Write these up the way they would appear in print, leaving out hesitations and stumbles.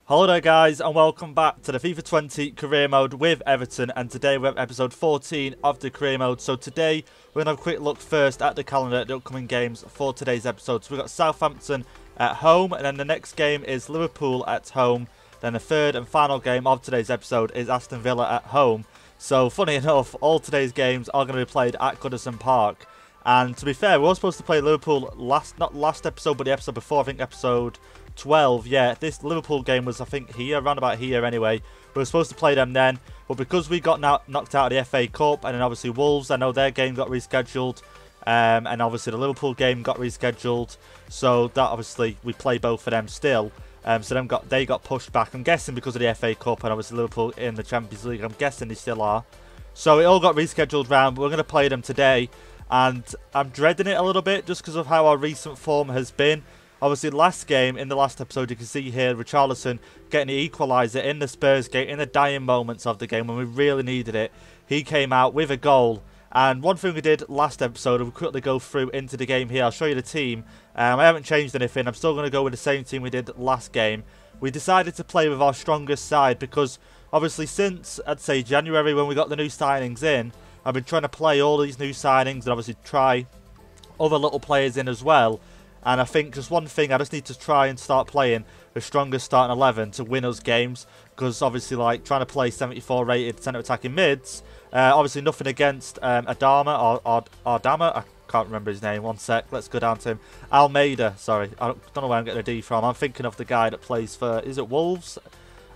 Hello there guys and welcome back to the FIFA 20 career mode with Everton, and today we have episode 14 of the career mode. So today we're going to have a quick look first at the calendar, the upcoming games for today's episode. So we've got Southampton at home, and then the next game is Liverpool at home. Then the third and final game of today's episode is Aston Villa at home. So funny enough, all today's games are going to be played at Goodison Park. And to be fair, we were supposed to play Liverpool not last episode but the episode before, I think episode 12. Yeah, this Liverpool game was, I think, here, around about here anyway. We were supposed to play them then, but because we got knocked out of the FA Cup, and then obviously Wolves, I know their game got rescheduled, and obviously the Liverpool game got rescheduled, so that obviously we play both of them still. So they got pushed back, I'm guessing because of the FA Cup, and obviously Liverpool in the Champions League, I'm guessing they still are. So it all got rescheduled round, but we're going to play them today, and I'm dreading it a little bit just because of how our recent form has been. Obviously, last game, in the last episode, you can see here Richarlison getting the equaliser in the Spurs game, in the dying moments of the game when we really needed it. He came out with a goal. And one thing we did last episode, we'll quickly go through into the game here. I'll show you the team. I haven't changed anything. I'm still going to go with the same team we did last game. We decided to play with our strongest side because, obviously, since, I'd say, January when we got the new signings in, I've been trying to play all these new signings and obviously try other little players in as well. And I think just one thing, I just need to try and start playing the strongest starting 11 to win us games. Because obviously, like, trying to play 74 rated centre attacking mids. Obviously, nothing against Adama or Ardama. I can't remember his name. One sec. Let's go down to him. Almeida. Sorry. I don't know where I'm getting a D from. I'm thinking of the guy that plays for, is it Wolves?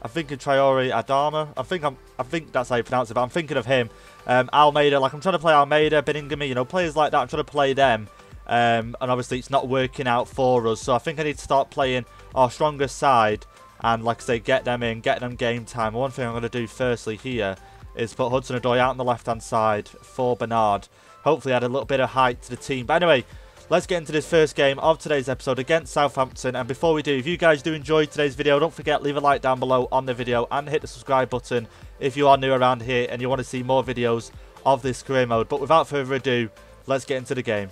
I'm thinking Traore Adama. I think that's how you pronounce it, but I'm thinking of him. Almeida. Like, I'm trying to play Almeida, Beningame, you know, players like that. I'm trying to play them. And obviously it's not working out for us, so I think I need to start playing our strongest side and, like I say, get them in, get them game time. One thing I'm going to do firstly here is put Hudson-Odoi out on the left hand side for Bernard. Hopefully add a little bit of height to the team. But anyway, let's get into this first game of today's episode against Southampton. And before we do, if you guys do enjoy today's video, don't forget, leave a like down below on the video and hit the subscribe button if you are new around here and you want to see more videos of this career mode. But without further ado, let's get into the game.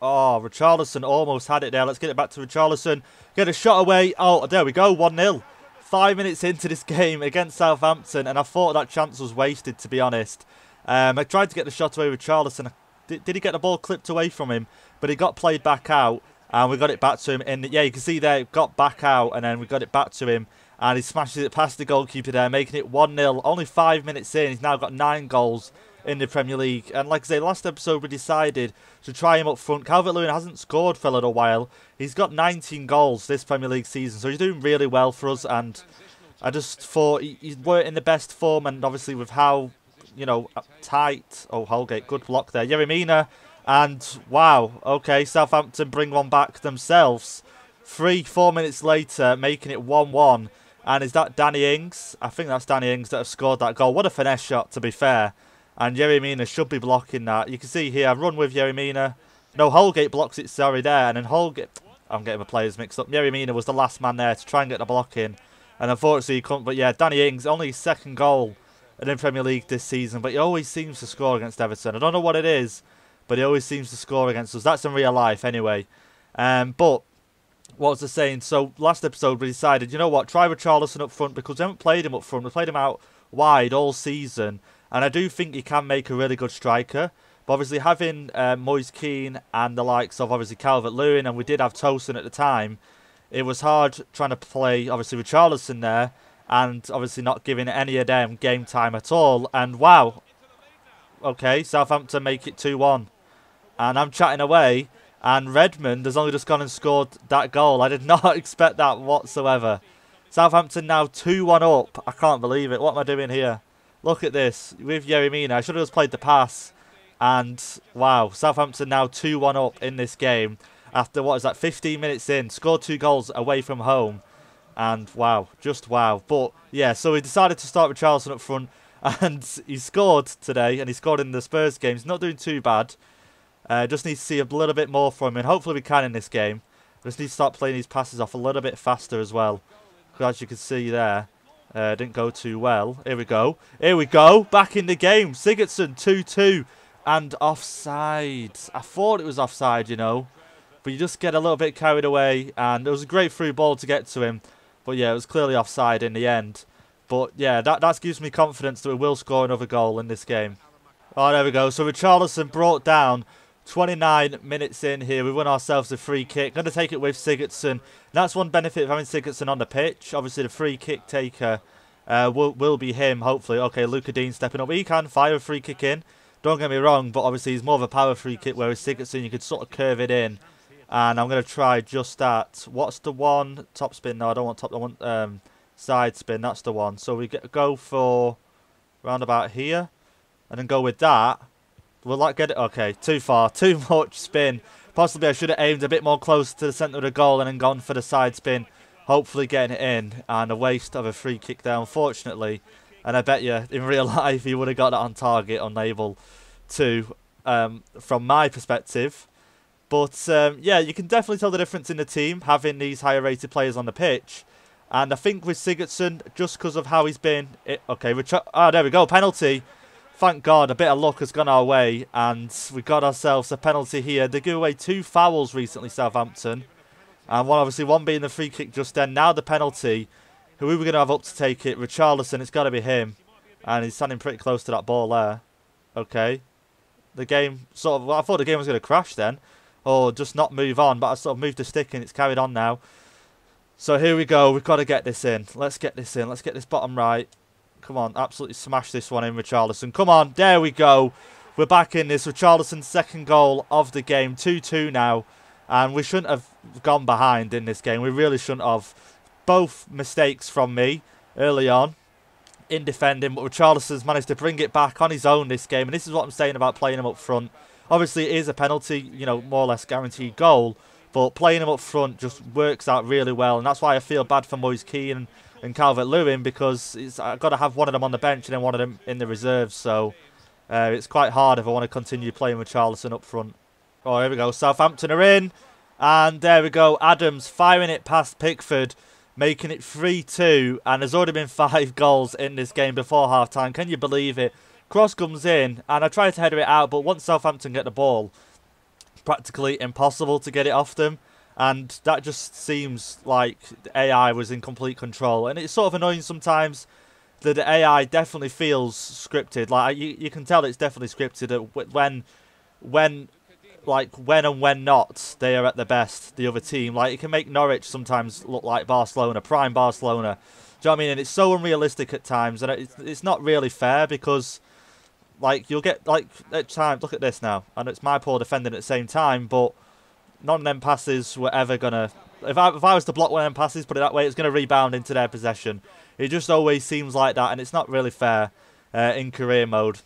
Oh, Richarlison almost had it there. Let's get it back to Richarlison. Get a shot away. Oh, there we go. 1-0. 5 minutes into this game against Southampton, and I thought that chance was wasted, to be honest. I tried to get the shot away with Richarlison. Did he get the ball clipped away from him? But he got played back out, and we got it back to him. And yeah, you can see there, it got back out, and then we got it back to him. And he smashes it past the goalkeeper there, making it 1-0. Only 5 minutes in, he's now got 9 goals in the Premier League. And like I say, last episode we decided to try him up front. Calvert-Lewin hasn't scored for a little while. He's got 19 goals this Premier League season, so he's doing really well for us. And I just thought he weren't in the best form, and obviously with how, you know, tight. Oh, Holgate, good block there. Yerry Mina, and wow, okay, Southampton bring one back themselves. 4 minutes later, making it 1-1. And is that Danny Ings? I think that's Danny Ings that have scored that goal. What a finesse shot, to be fair. And Yerry Mina should be blocking that. You can see here, I've run with Yerry Mina. No, Holgate blocks it, sorry, there. And then Holgate, I'm getting my players mixed up. Yerry Mina was the last man there to try and get the block in. And unfortunately, he couldn't. But yeah, Danny Ings, only his second goal in the Premier League this season. But he always seems to score against Everton. I don't know what it is, but he always seems to score against us. That's in real life anyway. But what was I saying? So last episode we decided, you know what, try Richarlison up front because we haven't played him up front. We played him out wide all season. And I do think he can make a really good striker. But obviously having Moise Kean and the likes of obviously Calvert-Lewin, and we did have Tosin at the time, it was hard trying to play obviously Richarlison there and obviously not giving any of them game time at all. And wow, okay, Southampton make it 2-1. And I'm chatting away, and Redmond has only just gone and scored that goal. I did not expect that whatsoever. Southampton now 2-1 up. I can't believe it. What am I doing here? Look at this with Yerry Mina. I should have just played the pass. And wow, Southampton now 2-1 up in this game. After, what is that, 15 minutes in. Scored 2 goals away from home. And wow, just wow. But yeah, so we decided to start with Richarlison up front. And he scored today. And he scored in the Spurs game. He's not doing too bad. Just need to see a little bit more from him. And hopefully we can in this game. Just need to start playing these passes off a little bit faster as well. As you can see there. Didn't go too well. Here we go. Here we go. Back in the game. Sigurdsson 2-2. And offside. I thought it was offside, you know. But you just get a little bit carried away. And it was a great through ball to get to him. But yeah, it was clearly offside in the end. But yeah, that gives me confidence that we will score another goal in this game. Oh, there we go. So Richarlison brought down 29 minutes in here. We won ourselves a free kick. Going to take it with Sigurdsson. That's one benefit of having Sigurdsson on the pitch. Obviously, the free kick taker will be him, hopefully. Okay, Luca Dean stepping up. He can fire a free kick in. Don't get me wrong, but obviously he's more of a power free kick, whereas Sigurdsson, you could sort of curve it in. And I'm going to try just that. What's the one? Top spin? No, I don't want top. I want side spin. That's the one. So we go for round about here. And then go with that. Will that get it? Okay, too far. Too much spin. Possibly I should have aimed a bit more close to the centre of the goal and then gone for the side spin. Hopefully getting it in. And a waste of a free kick there, unfortunately. And I bet you, in real life, he would have got that on target, unable to, from my perspective. But, yeah, you can definitely tell the difference in the team, having these higher rated players on the pitch. And I think with Sigurdsson, just because of how he's been... okay, there we go, penalty. Thank God, a bit of luck has gone our way, and we got ourselves a penalty here. They gave away 2 fouls recently, Southampton. And one being the free kick just then. Now the penalty. Who are we going to have up to take it? Richarlison, it's got to be him. And he's standing pretty close to that ball there. Okay. The game I thought the game was going to crash then. Or just not move on, but I sort of moved the stick and it's carried on now. So here we go. We've got to get this in. Let's get this in. Let's get this bottom right. Come on, absolutely smash this one in, Richarlison. Come on, there we go. We're back in this. Richarlison's second goal of the game. 2-2 now. And we shouldn't have gone behind in this game. We really shouldn't have. Both mistakes from me early on in defending. But Richarlison's managed to bring it back on his own this game. And this is what I'm saying about playing him up front. Obviously, it is a penalty, you know, more or less guaranteed goal. But playing him up front just works out really well. And that's why I feel bad for Moise Kean and Calvert-Lewin, because I've got to have one of them on the bench and then one of them in the reserves. So it's quite hard if I want to continue playing with Richarlison up front. Oh, here we go. Southampton are in. And there we go. Adams firing it past Pickford, making it 3-2. And there's already been 5 goals in this game before half-time. Can you believe it? Cross comes in, and I try to header it out, but once Southampton get the ball, practically impossible to get it off them. And that just seems like the AI was in complete control. And it's sort of annoying sometimes that the AI definitely feels scripted. Like, you can tell it's definitely scripted when and when not they are at their best, the other team. Like, it can make Norwich sometimes look like Barcelona, prime Barcelona. Do you know what I mean? And it's so unrealistic at times. And it's not really fair because, like, you'll get, like, at times, look at this now. I know it's my poor defending at the same time, but none of them passes were ever going to... If I was to block one of them passes, put it that way, it's going to rebound into their possession. It just always seems like that, and it's not really fair in career mode.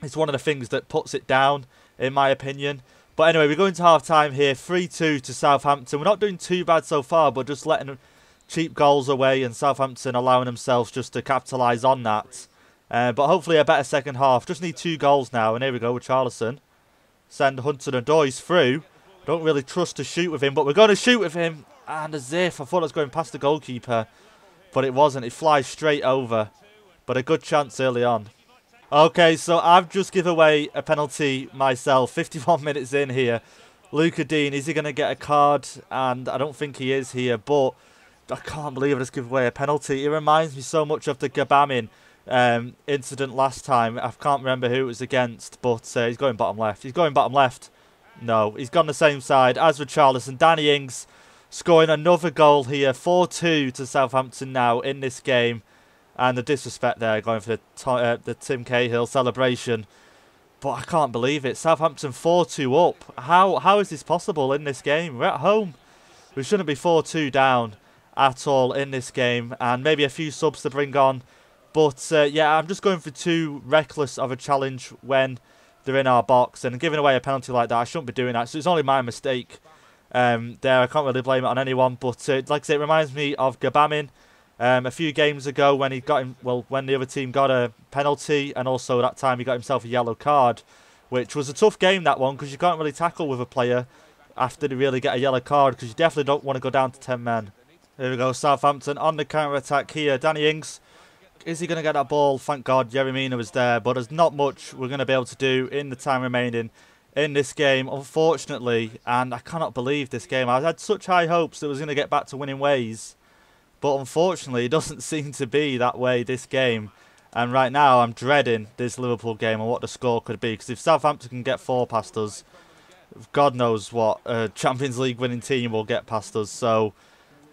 It's one of the things that puts it down, in my opinion. But anyway, we go into half-time here, 3-2 to Southampton. We're not doing too bad so far, but just letting cheap goals away, and Southampton allowing themselves just to capitalise on that. But hopefully a better second half. Just need 2 goals now, and here we go with Richarlison. Send Hudson-Odoi through. Don't really trust to shoot with him, but we're going to shoot with him. And as if I thought I was going past the goalkeeper, but it wasn't. It flies straight over. But a good chance early on. Okay, so I've just given away a penalty myself. 51 minutes in here. Luca Dean, is he going to get a card? And I don't think he is here, but I can't believe I just gave away a penalty. It reminds me so much of the Gabamin incident last time. I can't remember who it was against, but he's going bottom left. He's going bottom left. No, he's gone the same side as Richarlison. Danny Ings scoring another goal here. 4-2 to Southampton now in this game. And the disrespect there, going for the Tim Cahill celebration. But I can't believe it. Southampton 4-2 up. How is this possible in this game? We're at home. We shouldn't be 4-2 down at all in this game. And maybe a few subs to bring on. But yeah, I'm just going for too reckless of a challenge when they're in our box. And giving away a penalty like that, I shouldn't be doing that. So it's only my mistake there. I can't really blame it on anyone. But like I say, it reminds me of Gabamin. A few games ago when he got him, when the other team got a penalty, and also that time he got himself a yellow card, which was a tough game, that one, because you can't really tackle with a player after they really get a yellow card, because you definitely don't want to go down to 10 men. Here we go, Southampton on the counter-attack here. Danny Ings, is he going to get that ball? Thank God Jeremina was there, but there's not much we're going to be able to do in the time remaining in this game, unfortunately, and I cannot believe this game. I had such high hopes that it was going to get back to winning ways. But unfortunately, it doesn't seem to be that way this game. And right now, I'm dreading this Liverpool game and what the score could be. Because if Southampton can get 4 past us, God knows what a Champions League winning team will get past us. So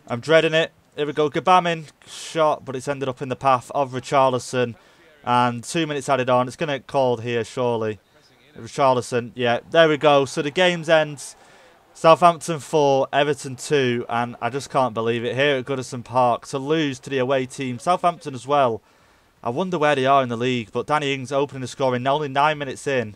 I'm dreading it. Here we go. Gabamin shot, but it's ended up in the path of Richarlison. And 2 minutes added on. It's going to get called here, surely. Richarlison, yeah, there we go. So the game's ends. Southampton 4, Everton 2, and I just can't believe it here at Goodison Park to lose to the away team. Southampton as well. I wonder where they are in the league, but Danny Ings opening the scoring only 9 minutes in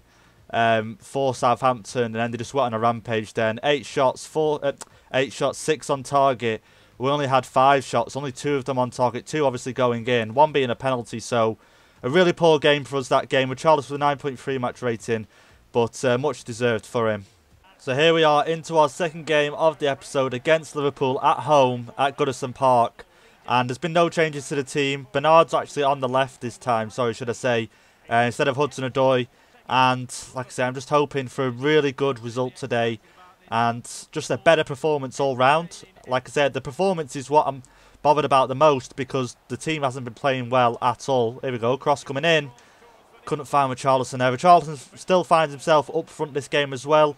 for Southampton, and then they just went on a rampage then. 8 shots, 6 on target. We only had 5 shots, only 2 of them on target, 2 obviously going in, 1 being a penalty, so a really poor game for us that game. With Charles with a 9.3 match rating, but much deserved for him. So here we are into our second game of the episode against Liverpool at home at Goodison Park. And there's been no changes to the team. Bernard's actually on the left this time, sorry, should I say, instead of Hudson-Odoi. And like I say, I'm just hoping for a really good result today and just a better performance all round. Like I said, the performance is what I'm bothered about the most because the team hasn't been playing well at all. Here we go, cross coming in. Couldn't find Richarlison there. Richarlison still finds himself up front this game as well.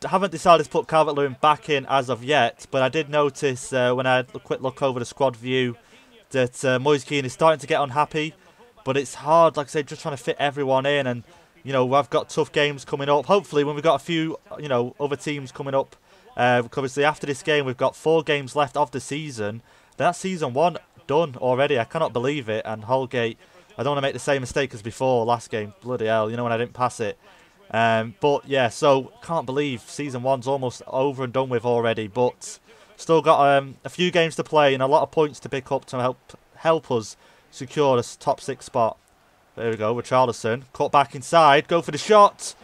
Haven't decided to put Calvert-Lewin back in as of yet, but I did notice when I had a quick look over the squad view that Moise Kean is starting to get unhappy. But it's hard, like I said, just trying to fit everyone in. And, you know, I've got tough games coming up. Hopefully, when we've got a few, you know, other teams coming up, obviously after this game, we've got 4 games left of the season. That's season 1 done already. I cannot believe it. And Holgate, I don't want to make the same mistake as before last game. Bloody hell, you know, when I didn't pass it. But yeah, so can't believe season 1's almost over and done with already, but still got a few games to play and a lot of points to pick up to help us secure this top 6 spot. There we go, Richarlison cut back inside, go for the shot.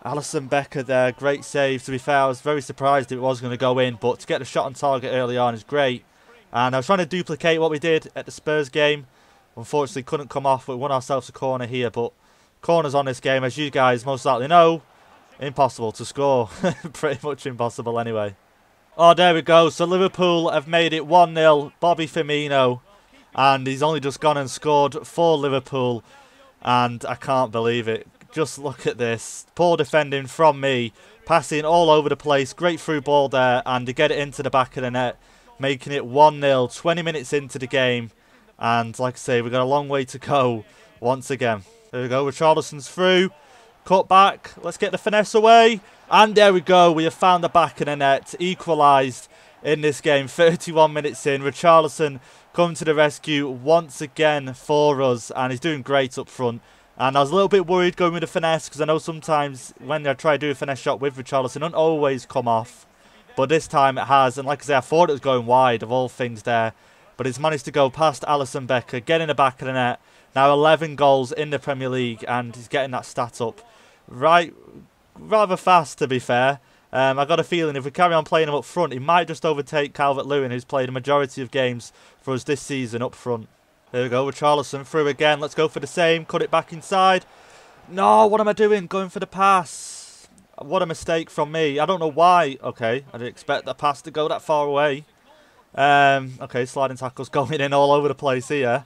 Alisson Becker there, great save. To be fair, I was very surprised if it was going to go in, but to get the shot on target early on is great. And I was trying to duplicate what we did at the Spurs game. Unfortunately, couldn't come off. We won ourselves a corner here, but corners on this game, as you guys most likely know, impossible to score. Pretty much impossible anyway. Oh, there we go. So Liverpool have made it 1-0. Bobby Firmino. And he's only just gone and scored for Liverpool. And I can't believe it. Just look at this. Poor defending from me. Passing all over the place. Great through ball there. And to get it into the back of the net. Making it 1-0. 20 minutes into the game. And like I say, we've got a long way to go once again. There we go, Richarlison's through. Cut back. Let's get the finesse away. And there we go. We have found the back of the net. Equalised in this game. 31 minutes in. Richarlison coming to the rescue once again for us. And he's doing great up front. And I was a little bit worried going with the finesse because I know sometimes when I try to do a finesse shot with Richarlison, it doesn't always come off. But this time it has. And like I say, I thought it was going wide of all things there. But he's managed to go past Alisson Becker, get in the back of the net. Now 11 goals in the Premier League, and he's getting that stat up rather fast, to be fair. I got a feeling if we carry on playing him up front, he might just overtake Calvert-Lewin, who's played a majority of games for us this season up front. There we go, Richarlison through again. Let's go for the same. Cut it back inside. No, what am I doing? Going for the pass. What a mistake from me. I don't know why. Okay, I didn't expect the pass to go that far away. Okay, sliding tackles going in all over the place here.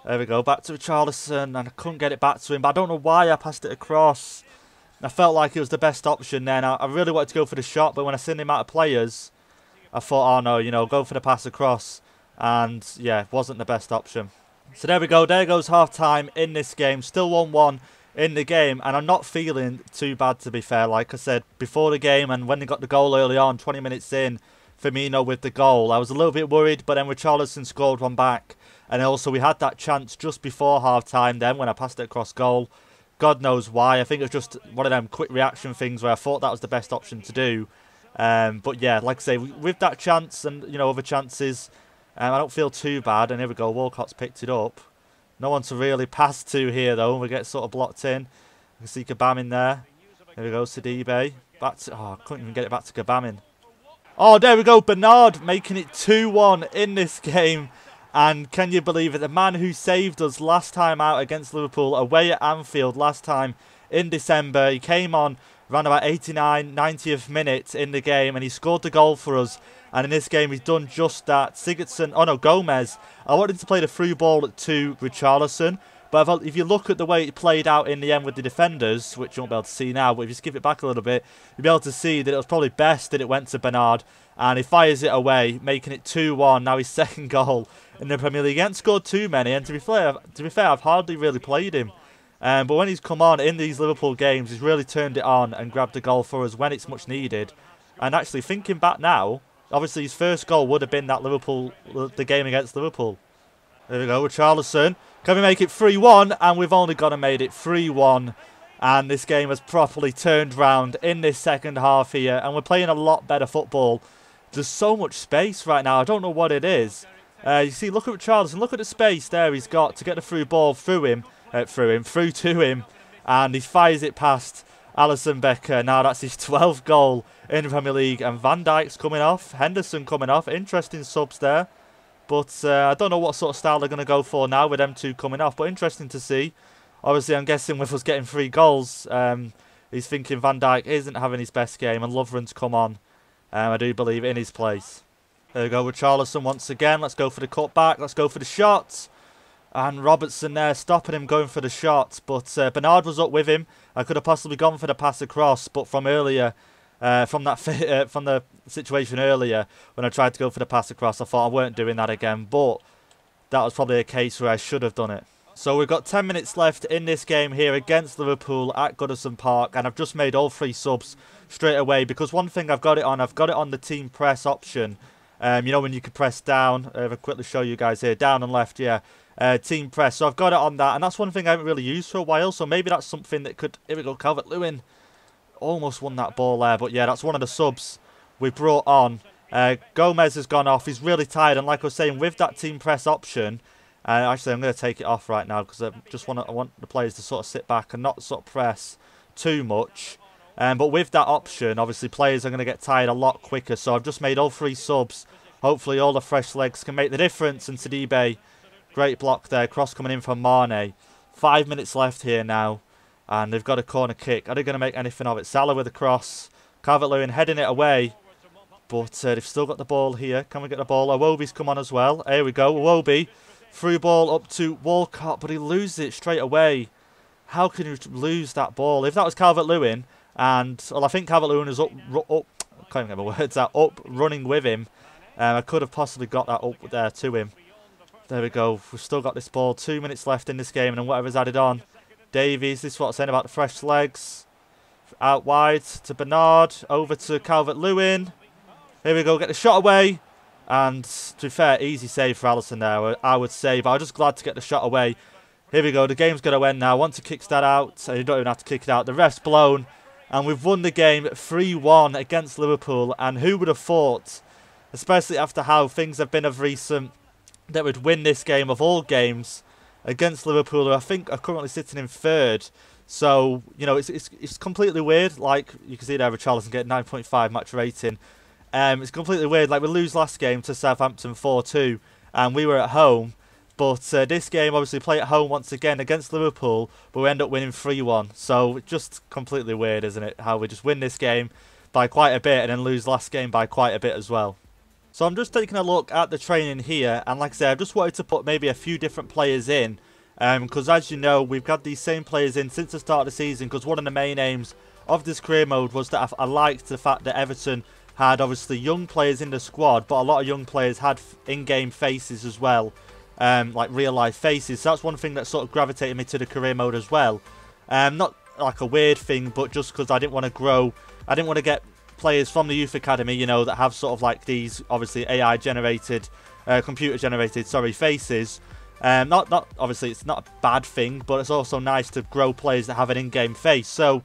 There we go, back to Richarlison, and I couldn't get it back to him, but I don't know why I passed it across. I felt like it was the best option then. I really wanted to go for the shot, but when I seen him out of players, I thought, oh no, you know, go for the pass across. And yeah, it wasn't the best option. So there we go, there goes half-time in this game. Still 1-1 in the game, and I'm not feeling too bad, to be fair. Like I said, before the game and when they got the goal early on, 20 minutes in, Firmino with the goal, I was a little bit worried, but then Richarlison scored one back. And also we had that chance just before half-time then when I passed it across goal. God knows why. I think it was just one of them quick reaction things where I thought that was the best option to do. But yeah, like I say, with that chance and, you know, other chances, I don't feel too bad. And here we go, Walcott's picked it up. No one to really pass to here though. We get sort of blocked in. You can see Gabamin there. There we go, Sidibe. Back to, oh, I couldn't even get it back to Gabamin. Oh, there we go, Bernard making it 2-1 in this game. And can you believe it? The man who saved us last time out against Liverpool away at Anfield last time in December. He came on around about 89, 90th minute in the game, and he scored the goal for us. And in this game, he's done just that. Gomez. I wanted to play the through ball to Richarlison, but if you look at the way it played out in the end with the defenders, which you won't be able to see now, but if you skip it back a little bit, you'll be able to see that it was probably best that it went to Bernard, and he fires it away, making it 2-1. Now his second goal in the Premier League. He hasn't scored too many, and to be fair, I've hardly really played him. But when he's come on in these Liverpool games, he's really turned it on and grabbed a goal for us when it's much needed. And actually, thinking back now, obviously his first goal would have been the game against Liverpool. There we go, Richarlison. Can we make it 3-1? And we've only got to made it 3-1. And this game has properly turned round in this second half here. And we're playing a lot better football. There's so much space right now. I don't know what it is. You see, look at Richarlison. Look at the space there he's got to get the through ball through to him. And he fires it past Alisson Becker. Now that's his 12th goal in the Premier League. And Van Dijk's coming off. Henderson coming off. Interesting subs there. But I don't know what sort of style they're going to go for now with them two coming off. But interesting to see. Obviously, I'm guessing with us getting 3 goals, he's thinking Van Dijk isn't having his best game. And Lovren's come on, I do believe, in his place. There we go with Richarlison once again. Let's go for the cutback. Let's go for the shots. And Robertson there stopping him going for the shots. But Bernard was up with him. I could have possibly gone for the pass across. But from earlier, from the situation earlier, when I tried to go for the pass across, I thought I weren't doing that again. But that was probably a case where I should have done it. So we've got 10 minutes left in this game here against Liverpool at Goodison Park. And I've just made all 3 subs straight away. Because one thing I've got it on the team press option. You know when you can press down. I'll quickly show you guys here. Down and left, yeah. Team press. So I've got it on that. And that's one thing I haven't really used for a while. So maybe that's something that could... Here we go, Calvert-Lewin. Almost won that ball there. But yeah, that's one of the subs we brought on. Gomez has gone off. He's really tired. And like I was saying, with that team press option... actually, I'm going to take it off right now because I want the players to sort of sit back and not sort of press too much. But with that option, obviously, players are going to get tired a lot quicker. So I've just made all 3 subs. Hopefully, all the fresh legs can make the difference. And Sidibe, great block there. Cross coming in from Mane. 5 minutes left here now. And they've got a corner kick. Are they going to make anything of it? Salah with a cross. Calvert-Lewin heading it away. But they've still got the ball here. Can we get the ball? Iwobi's come on as well. Here we go. Iwobi. Through ball up to Walcott, but he loses it straight away. How can you lose that ball? If that was Calvert-Lewin, and well, I think Calvert-Lewin is up. I can't even get my words out. Up running with him. I could have possibly got that up there to him. There we go. We've still got this ball. 2 minutes left in this game, and whatever's added on. Davies. This is what I'm saying about the fresh legs. Out wide to Bernard. Over to Calvert-Lewin. Here we go. Get the shot away. And to be fair, easy save for Alisson there, I would say. But I'm just glad to get the shot away. Here we go. The game's going to end now. I want to kick that out. So you don't even have to kick it out. The ref's blown. And we've won the game 3-1 against Liverpool. And who would have thought, especially after how things have been of recent, that we'd win this game of all games against Liverpool, who I think are currently sitting in 3rd. So, you know, it's completely weird. Like, you can see there, Richarlison getting 9.5 match rating. It's completely weird. Like, we lose last game to Southampton 4-2, and we were at home. But this game, obviously, play at home once again against Liverpool, but we end up winning 3-1. So, just completely weird, isn't it? How we just win this game by quite a bit and then lose last game by quite a bit as well. So, I'm just taking a look at the training here, and like I said, I've just wanted to put maybe a few different players in. Because as you know, we've got these same players in since the start of the season, because one of the main aims of this career mode was that I liked the fact that Everton had obviously young players in the squad, but a lot of young players had in-game faces as well, like real-life faces. So that's one thing that sort of gravitated me to the career mode as well. Not like a weird thing, but just because I didn't want to grow, I didn't want to get players from the youth academy, you know, that have sort of like these obviously AI-generated, computer-generated, faces. Not obviously it's not a bad thing, but it's also nice to grow players that have an in-game face. So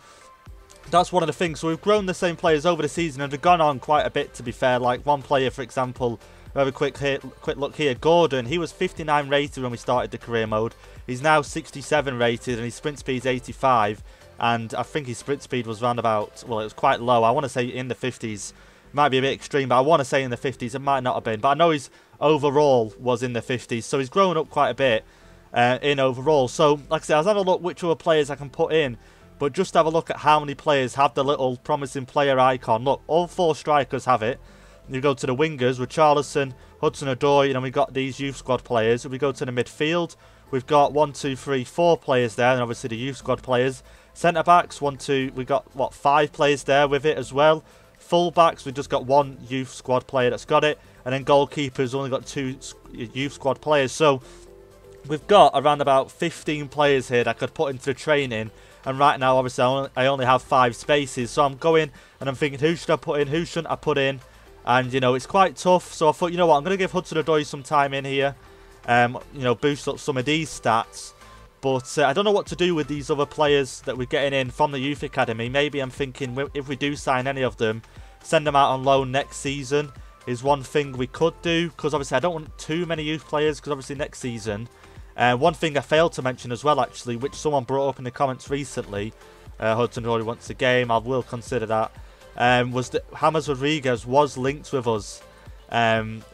that's one of the things. So we've grown the same players over the season and they've gone on quite a bit, to be fair. Like one player, for example, we have a quick look here. Gordon, he was 59 rated when we started the career mode. He's now 67 rated and his sprint speed's 85. And I think his sprint speed was around about, well, it was quite low. I want to say in the 50s. Might be a bit extreme, but I want to say in the 50s. It might not have been. But I know his overall was in the 50s. So he's grown up quite a bit in overall. So, like I said, I was having a look which other players I can put in But just have a look at how many players have the little promising player icon. Look, all 4 strikers have it. You go to the wingers with Richarlison, Hudson-Odoi, and we got these youth squad players. If we go to the midfield, we've got 1, 2, 3, 4 players there, and obviously the youth squad players. Centre backs, 1, 2, we got what, 5 players there with it as well. Full backs, we've just got 1 youth squad player that's got it, and then goalkeepers only got 2 youth squad players. So we've got around about 15 players here that I could put into the training. And right now, obviously, I only have 5 spaces. So I'm going and I'm thinking, who should I put in? Who shouldn't I put in? And, you know, it's quite tough. So I thought, you know what, I'm going to give Hudson-Odoi some time in here. You know, boost up some of these stats. But I don't know what to do with these other players that we're getting in from the Youth Academy. Maybe I'm thinking, if we do sign any of them, send them out on loan next season is one thing we could do. Because, obviously, I don't want too many youth players. Because, obviously, next season... one thing I failed to mention as well, actually, which someone brought up in the comments recently, Hudson-Odoi wants a game, I will consider that, was that James Rodriguez was linked with us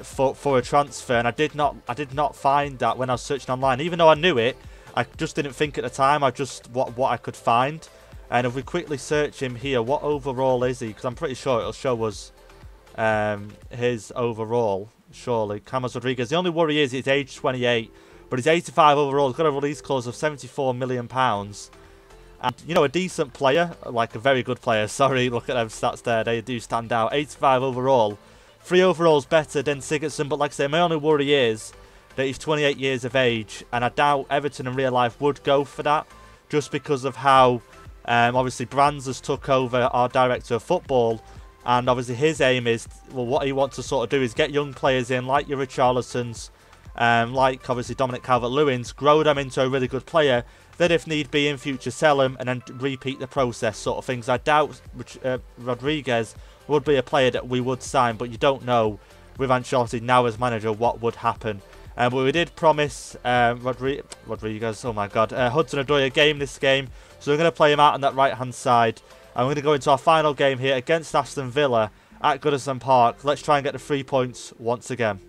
for a transfer, and I did not find that when I was searching online. Even though I knew it, I just didn't think at the time. I just what I could find. And if we quickly search him here, what overall is he? Because I'm pretty sure it'll show us his overall. Surely, James Rodriguez. The only worry is he's age 28. But he's 85 overall. He's got a release clause of £74 million. And, you know, a decent player. Like a very good player. Sorry, look at them stats there. They do stand out. 85 overall. 3 overalls better than Sigurdsson. But like I say, my only worry is that he's 28 years of age. And I doubt Everton in real life would go for that. Just because of how, obviously, Brands has took over our director of football. And obviously his aim is, well, what he wants to sort of do is get young players in like your Richarlisons. Like obviously Dominic Calvert-Lewin's, grow them into a really good player, then if need be in future sell them and then repeat the process sort of things. I doubt Rodriguez would be a player that we would sign, but you don't know with Ancelotti now as manager what would happen. But we did promise Rodriguez, oh my god, Hudson-Odoi a game this game, so we're going to play him out on that right hand side. And we're going to go into our final game here against Aston Villa at Goodison Park. Let's try and get the 3 points once again.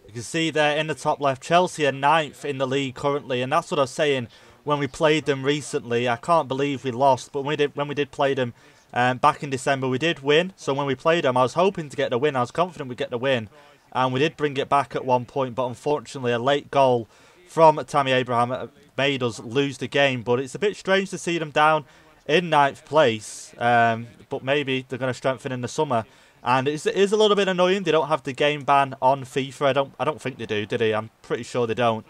You can see there in the top left, Chelsea are 9th in the league currently, and that's what I was saying when we played them recently. I can't believe we lost, but when we did play them back in December, we did win. So when we played them, I was hoping to get the win. I was confident we'd get the win, and we did bring it back at one point, but unfortunately a late goal from Tammy Abraham made us lose the game. But it's a bit strange to see them down in 9th place, but maybe they're going to strengthen in the summer. And it is a little bit annoying. They don't have the game ban on FIFA. I don't think they do they? I'm pretty sure they don't.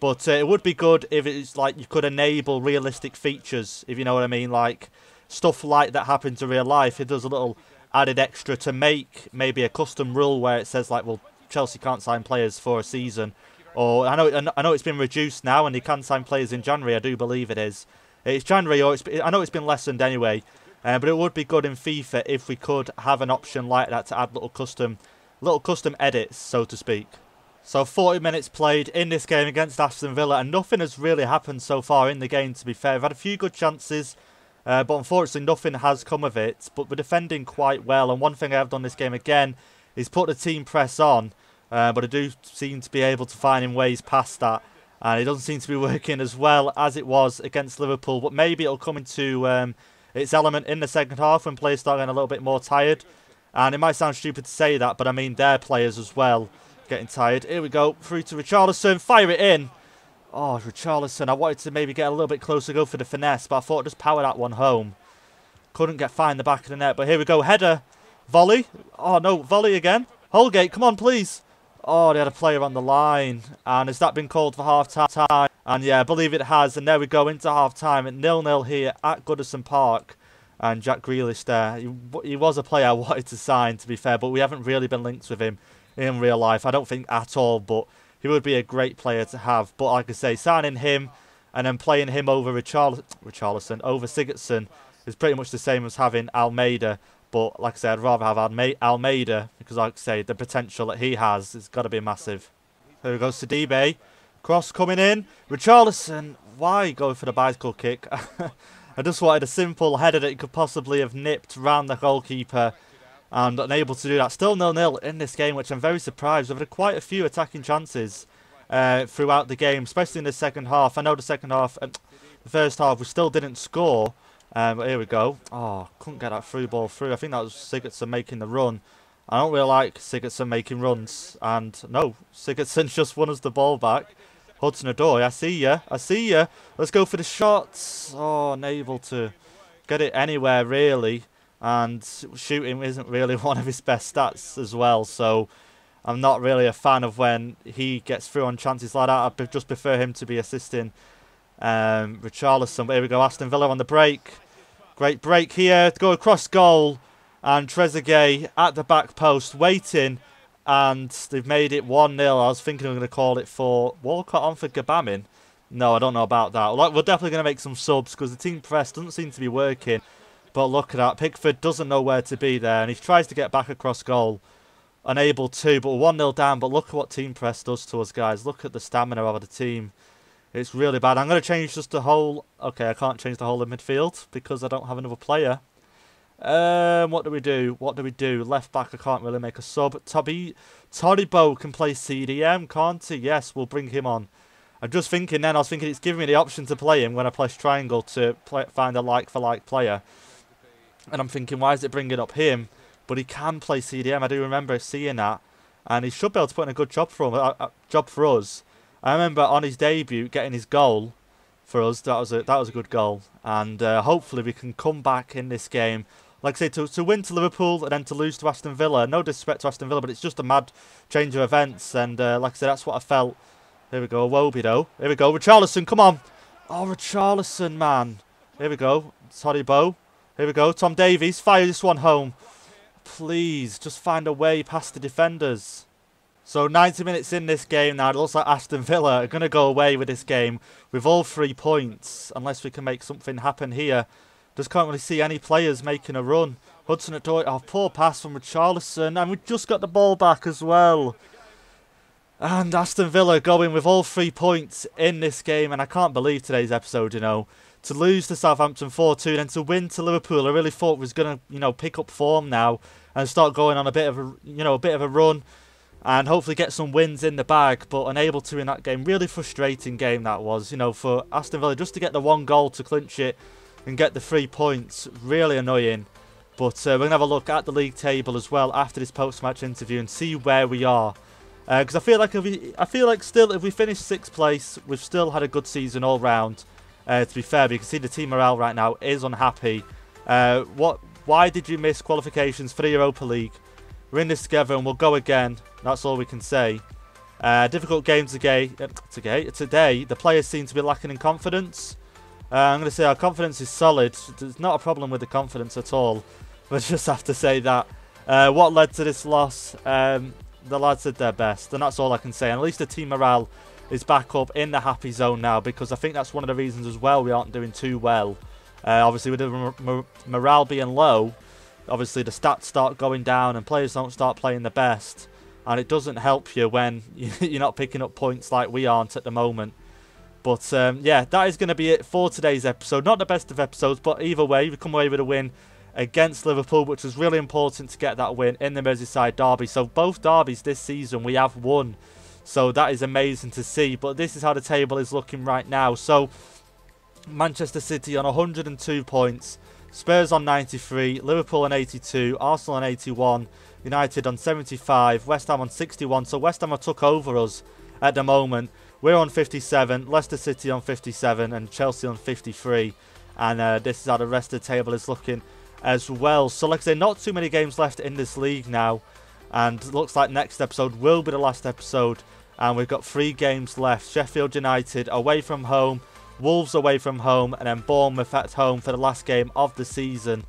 But it would be good if it's like you could enable realistic features, if you know what I mean. Like stuff like that happens in real life. It does a little added extra to make maybe a custom rule where it says like, well, Chelsea can't sign players for a season. Or I know it's been reduced now and they can sign players in January. I do believe it is. It's January, or I know it's been lessened anyway. But it would be good in FIFA if we could have an option like that to add little custom edits, so to speak. So 40 minutes played in this game against Aston Villa, and nothing has really happened so far in the game, to be fair. We've had a few good chances, but unfortunately nothing has come of it. But we're defending quite well, and one thing I have done this game again is put the team press on, but I do seem to be able to find ways past that. And it doesn't seem to be working as well as it was against Liverpool, but maybe it'll come into its element in the second half when players start getting a little bit more tired. And it might sound stupid to say that, but I mean their players as well getting tired. Here we go, through to Richarlison, fire it in. Oh, Richarlison, I wanted to maybe get a little bit closer, go for the finesse, but I thought I'd just power that one home. Couldn't get fine in the back of the net, but here we go, header, volley. Oh no, volley again. Holgate, come on please. Oh, they had a player on the line. And has that been called for half-time? And yeah, I believe it has. And there we go into half-time at 0-0 here at Goodison Park. And Jack Grealish there. He was a player I wanted to sign, to be fair. But we haven't really been linked with him in real life. I don't think at all. But he would be a great player to have. But like I say, signing him and then playing him over Richarlison, over Sigurdsson, is pretty much the same as having Almeida. But like I said, I'd rather have Almeida because, like I say, the potential that he has has got to be massive. Here we go, Sidibe. Cross coming in. Richarlison, why go for the bicycle kick? I just wanted a simple header that he could possibly have nipped round the goalkeeper and unable to do that. Still 0-0 in this game, which I'm very surprised. We've had quite a few attacking chances throughout the game, especially in the second half. I know the second half, the first half, we still didn't score. But here we go. Oh, couldn't get that through ball through. I think that was Sigurdsson making the run. I don't really like Sigurdsson making runs. And no, Sigurdsson's just won us the ball back. Hudson-Odoi, I see ya. I see ya. Let's go for the shots. Oh, unable to get it anywhere, really. And shooting isn't really one of his best stats as well. So I'm not really a fan of when he gets through on chances like that. I just prefer him to be assisting Richarlison. But here we go, Aston Villa on the break. Great break here. Go across goal. And Trezeguet at the back post waiting. And they've made it 1-0. I was thinking we were going to call it for Walcott on for Gabamin. No, I don't know about that. We're definitely going to make some subs because the team press doesn't seem to be working. But look at that. Pickford doesn't know where to be there. And he tries to get back across goal. Unable to, but 1-0 down. But look at what team press does to us, guys. Look at the stamina of the team. It's really bad. I'm going to change just the whole... Okay, I can't change the whole of midfield because I don't have another player. What do we do? What do we do? Left back, I can't really make a sub. Todibo can play CDM, can't he? Yes, we'll bring him on. I'm just thinking then, I was thinking it's giving me the option to play him when I press triangle to find a like-for-like player. And I'm thinking, why is it bringing up him? But he can play CDM. I do remember seeing that. And he should be able to put in a good job for us. I remember on his debut getting his goal for us. That was a good goal. And hopefully we can come back in this game. Like I say, to win to Liverpool and then to lose to Aston Villa. No disrespect to Aston Villa, but it's just a mad change of events. And like I said, that's what I felt. Here we go, Iwobi though. Here we go, Richarlison, come on. Oh, Richarlison, man. Here we go, Todibo. Here we go, Tom Davies, fire this one home. Please, just find a way past the defenders. So 90 minutes in this game now. It looks like Aston Villa are going to go away with this game with all 3 points. Unless we can make something happen here. Just can't really see any players making a run. Hudson-Odoi, oh, poor pass from Richarlison. And we just got the ball back as well. And Aston Villa going with all 3 points in this game. And I can't believe today's episode, you know. To lose to Southampton 4-2 and to win to Liverpool, I really thought was going to, you know, pick up form now and start going on a bit of a run and hopefully get some wins in the bag, but unable to in that game. Really frustrating game that was, you know, for Aston Villa just to get the 1 goal to clinch it and get the 3 points. Really annoying. But we're going to have a look at the league table as well after this post-match interview and see where we are. Because I feel like still if we finish 6th place, we've still had a good season all round. To be fair, but you can see the team morale right now is unhappy. Why did you miss qualifications for the Europa League? We're in this together and we'll go again. That's all we can say. Difficult game today. The players seem to be lacking in confidence. I'm going to say our confidence is solid. There's not a problem with the confidence at all. But just have to say that. What led to this loss? The lads did their best. And that's all I can say. And at least the team morale is back up in the happy zone now, because I think that's one of the reasons as well we aren't doing too well. Obviously with the morale being low, obviously the stats start going down and players don't start playing the best, and it doesn't help you when you're not picking up points like we aren't at the moment. But yeah, that is going to be it for today's episode. Not the best of episodes, but either way we come away with a win against Liverpool, which was really important to get that win in the Merseyside derby. So both derbies this season we have won. So that is amazing to see. But this is how the table is looking right now. So Manchester City on 102 points. Spurs on 93. Liverpool on 82. Arsenal on 81. United on 75. West Ham on 61. So West Ham have took over us at the moment. We're on 57. Leicester City on 57. And Chelsea on 53. And this is how the rest of the table is looking as well. So like I say, not too many games left in this league now. And looks like next episode will be the last episode. And we've got 3 games left. Sheffield United away from home, Wolves away from home, and then Bournemouth at home for the last game of the season.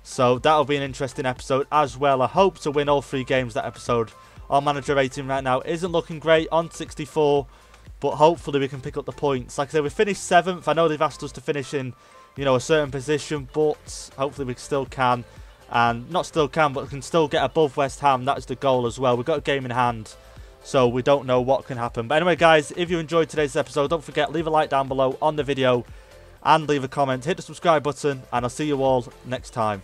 So that'll be an interesting episode as well. I hope to win all 3 games that episode. Our manager rating right now isn't looking great on 64, but hopefully we can pick up the points. Like I said, we finished 7th. I know they've asked us to finish in, you know, a certain position, but hopefully we still can. And not still can, but can still get above West Ham. That's the goal as well. We've got a game in hand, so we don't know what can happen. But anyway, guys, if you enjoyed today's episode, don't forget, leave a like down below on the video and leave a comment. Hit the subscribe button, and I'll see you all next time.